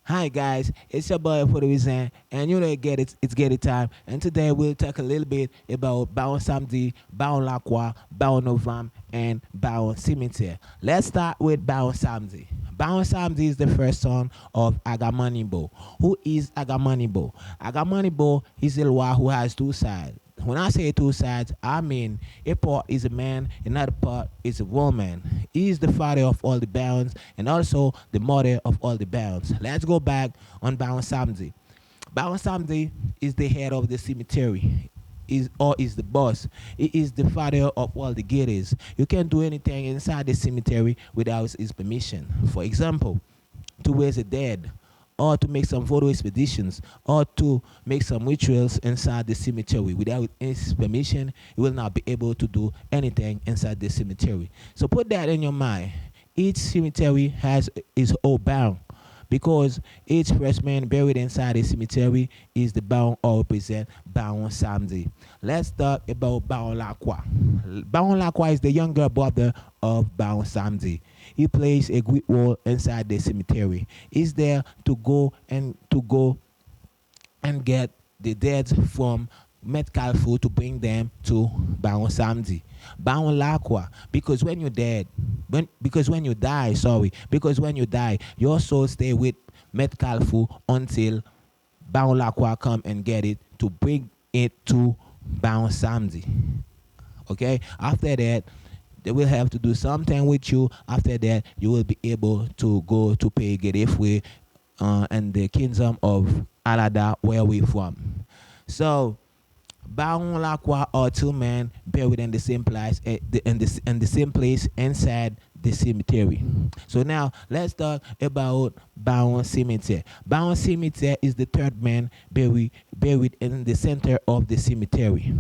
Hi guys, it's your boy for the reason, and you know it's get it time. And today we'll talk a little bit about Baon Samedi, Baon Lacroix, Baon Novam, and Baon Cimetière. Let's start with Baon Samedi. Baon Samedi is the first son of Agamanibo. Who is Agamanibo? Agamanibo is a Loa who has two sides. When I say two sides, I mean a part is a man, another part is a woman. He is the father of all the bounds and also the mother of all the bounds. Let's go back on Bound Samedi. Bound Samedi is the head of the cemetery. Is the boss. He is the father of all the gators. You can't do anything inside the cemetery without his permission. For example, to raise the dead, or to make some photo expeditions, or to make some rituals inside the cemetery. Without his permission, you will not be able to do anything inside the cemetery. So put that in your mind. Each cemetery has its own bound because each first man buried inside the cemetery is the bound or represent Baron Samedi. Let's talk about Baron Lacroix. Baron Lacroix is the younger brother of Baron Samedi. He plays a great role inside the cemetery. He's there to go and get the dead from medical food to bring them to Baron Samedi. Baron Lacroix, because when you die, because when you die, your soul stay with medical food until Baron Lacroix come and get it to bring it to Baron Samedi. Okay, after that they will have to do something with you. After that, you will be able to go to pay Gedefwe and the kingdom of Alada, where we from. So Baron Lacroix are two men buried in the same place, in the same place inside the cemetery. So now let's talk about Baron Cimetière. Baron Cimetière is the third man buried in the center of the cemetery.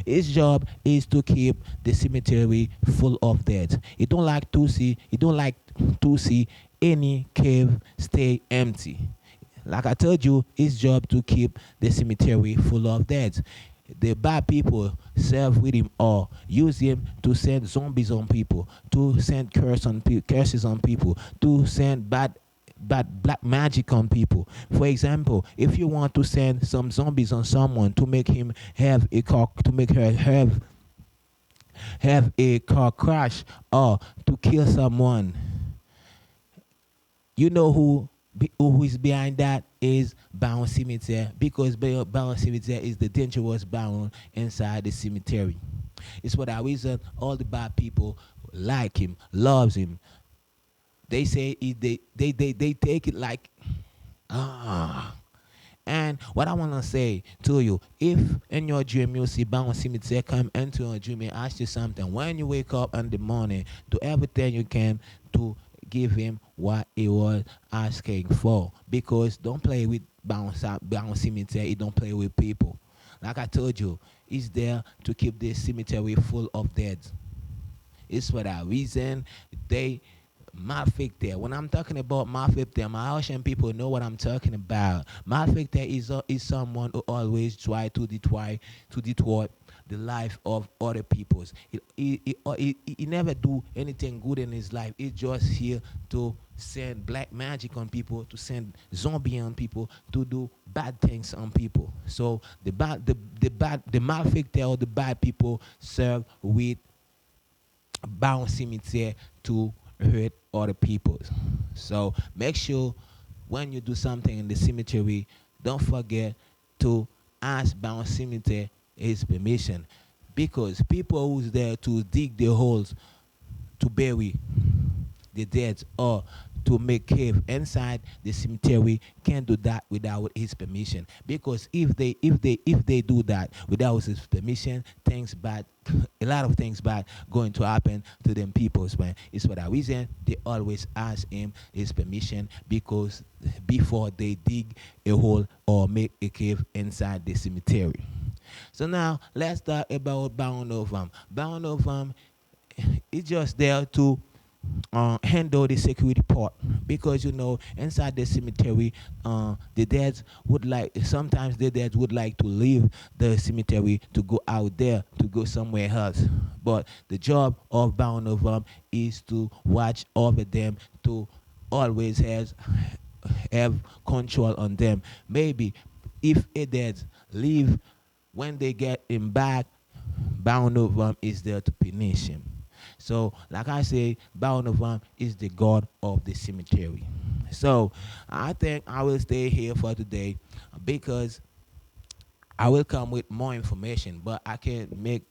His job is to keep the cemetery full of dead. He don't like to see any cave stay empty. Like I told you, his job to keep the cemetery full of dead. The bad people serve with him or use him to send zombies on people, to send curses on people, to send bad black magic on people. For example, if you want to send some zombies on someone to make him have a car, to make her have a car crash, or to kill someone, you know who is behind that is Baron Cimetière, because Baron Cimetière is the dangerous Baron inside the cemetery. It's for that reason all the bad people like him, loves him. They say they take it like ah. And what I want to say to you, if in your dream you see Baron Cimetière come into your dream and ask you something, when you wake up in the morning, do everything you can to give him what he was asking for. Because don't play with Baron Cimetière, he don't play with people. Like I told you, he's there to keep the cemetery full of dead. It's for that reason they malfector. When I'm talking about malfector, my Haitian people know what I'm talking about. Malfector is someone who always try to detour the life of other peoples. He never do anything good in his life. He's just here to send black magic on people, to send zombie on people, to do bad things on people. So the malfector or the bad people serve with bound cemetery to hurt other people. So make sure when you do something in the cemetery, don't forget to ask bound cemetery his permission, because people who's there to dig the holes to bury the dead or to make cave inside the cemetery can't do that without his permission, because if they do that without his permission, things bad a lot of things bad going to happen to them peoples, man. It's for that reason they always ask him his permission, because before they dig a hole or make a cave inside the cemetery. So now let's talk about Baron Novam. Baron Novam is just there to handle the security part, because inside the cemetery, the dead would like sometimes the dead would like to leave the cemetery to go out there, to go somewhere else, but the job of Baron of is to watch over them, to always have control on them. Maybe if a dead leave, when they get him back, bound of them is there to punish him. So, like I say, bound of them is the god of the cemetery. So, I think I will stay here for today because I will come with more information, but I can't make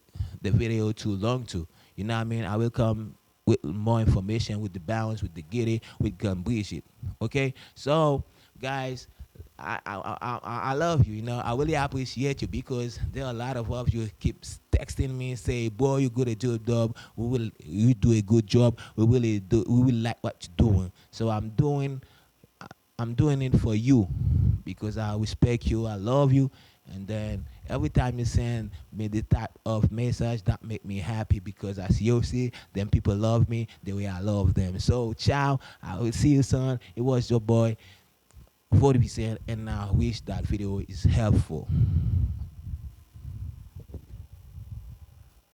the video too long too. You know what I mean? I will come with more information with the balance, with the giddy, with Gambishit. Okay? So, guys, I love you. You know, I really appreciate you because there are a lot of you keep texting me and say, "Boy, you good at your job. You do a good job. We will like what you're doing." So I'm doing it for you because I respect you, I love you, and then every time you send me the type of message that make me happy because as you see, then people love me the way I love them. So ciao, I will see you soon. It was your boy 40%, and I wish that video is helpful.